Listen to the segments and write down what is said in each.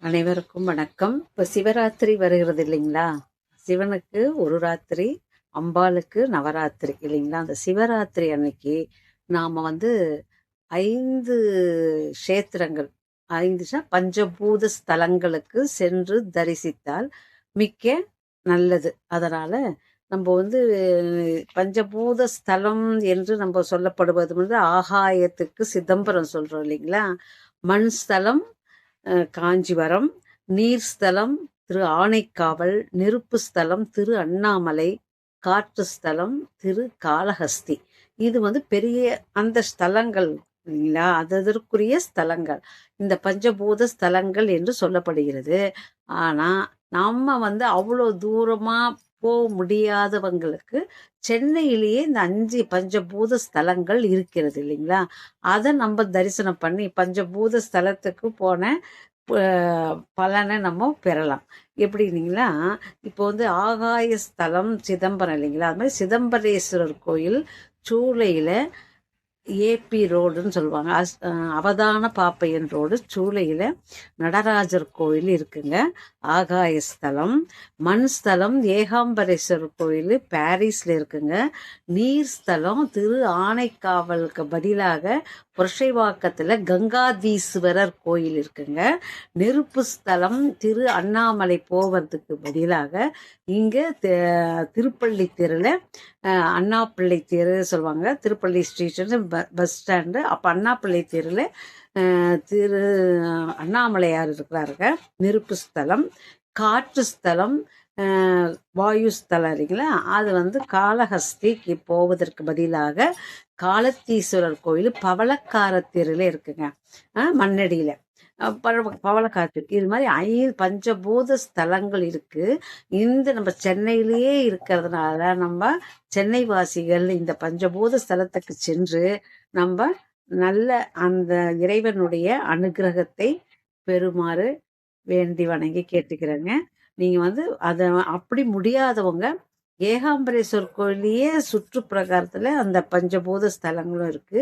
அனைவருக்கும் வணக்கம். இப்போ சிவராத்திரி வருகிறது இல்லைங்களா? சிவனுக்கு ஒரு ராத்திரி, அம்பாளுக்கு நவராத்திரி இல்லைங்களா? அந்த சிவராத்திரி அன்னைக்கு நாம 5 க்ஷேத்திரங்கள், 5 பஞ்சபூத ஸ்தலங்களுக்கு சென்று தரிசித்தால் மிக்க நல்லது. அதனால நம்ம பஞ்சபூத ஸ்தலம் என்று நம்ம சொல்லப்படுவது ஆகாயத்துக்கு சிதம்பரம் சொல்றோம் இல்லைங்களா? மண் ஸ்தலம் காஞ்சிபுரம், நீர் ஸ்தலம் திரு ஆனைக்காவல், நெருப்பு ஸ்தலம் திரு அண்ணாமலை, காற்று ஸ்தலம் திரு காளஹஸ்தி. இது பெரிய அந்த ஸ்தலங்கள் இல்லைங்களா? அதற்குரிய ஸ்தலங்கள் இந்த பஞ்சபூத ஸ்தலங்கள் என்று சொல்லப்படுகிறது. ஆனா நம்ம அவ்வளோ தூரமா போக முடியாதவங்களுக்கு சென்னையிலேயே இந்த 5 பஞ்சபூத ஸ்தலங்கள் இருக்கிறது இல்லைங்களா? அதை நம்ம தரிசனம் பண்ணி பஞ்சபூத ஸ்தலத்துக்கு போன பலனை நம்ம பெறலாம். எப்படின்னீங்களா, இப்போ ஆகாய ஸ்தலம் சிதம்பரம் இல்லைங்களா? அது மாதிரி சிதம்பரேஸ்வரர் கோயில் சூளையில ஏபி ரோடுன்னு சொல்லுவாங்க. அவதான பாப்பையன் ரோடு சூளையில நடராஜர் கோயில் இருக்குங்க. ஆகாய ஸ்தலம். மண் ஸ்தலம் ஏகாம்பரேஸ்வரர் கோயில் பாரிஸ்ல இருக்குங்க. நீர் ஸ்தலம் திரு ஆனைக்காவலுக்கு பதிலாக புரஷைவாக்கத்துல கங்காதீஸ்வரர் கோயில் இருக்குங்க. நெருப்பு ஸ்தலம் திரு அண்ணாமலை போவதுக்கு பதிலாக இங்க திருப்பள்ளி தெருல அண்ணாப்பிள்ளை தெரு சொல்லுவாங்க. திருப்பள்ளி ஸ்ட்ரீட் பஸ் ஸ்டாண்டு. அப்போ அண்ணாப்பிள்ளை தெருல திரு அண்ணாமலையார் இருக்கிறாருங்க. நெருப்பு ஸ்தலம். காற்று ஸ்தலம் வாயு ஸ்தலம் இல்லைங்களா? அது காளஹஸ்திக்கு போவதற்கு பதிலாக காலத்தீஸ்வரர் கோயில் பவளக்கார தெருல இருக்குங்க. மண்ணடியில பவளக்காற்று. இது மாதிரி 5 பஞ்சபூத ஸ்தலங்கள் இருக்கு. நம்ம சென்னையிலேயே இருக்கிறதுனால நம்ம சென்னை வாசிகள் இந்த பஞ்சபூத ஸ்தலத்துக்கு சென்று நம்ம நல்ல அந்த இறைவனுடைய அனுகிரகத்தை பெறுமாறு வேண்டி வணங்கி கேட்டுக்கிறேங்க. நீங்க அதை அப்படி முடியாதவங்க ஏகாம்பரேஸ்வரர் கோயிலையே சுற்றுப்பிரகாரத்துல அந்த பஞ்சபூத ஸ்தலங்களும் இருக்கு,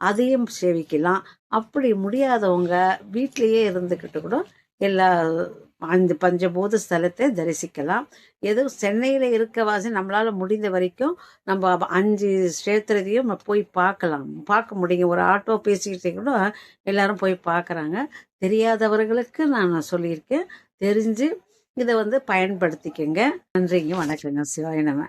அதையும் சேவிக்கலாம். அப்படி முடியாதவங்க வீட்டிலேயே இருந்துக்கிட்டு கூட எல்லா 5 பஞ்சபூத ஸ்தலத்தை தரிசிக்கலாம். ஏதோ சென்னையில இருக்கவாசி நம்மளால முடிந்த வரைக்கும் நம்ம 5 க்ஷேத்திரத்தையும் போய் பார்க்க முடியும். ஒரு ஆட்டோ பேசிக்கிட்டே கூட எல்லாரும் போய் பார்க்குறாங்க. தெரியாதவர்களுக்கு நான் சொல்லியிருக்கேன். தெரிஞ்சு இதை பயன்படுத்திக்கங்க. நன்றிங்க, வணக்கங்க. சிவாய நம.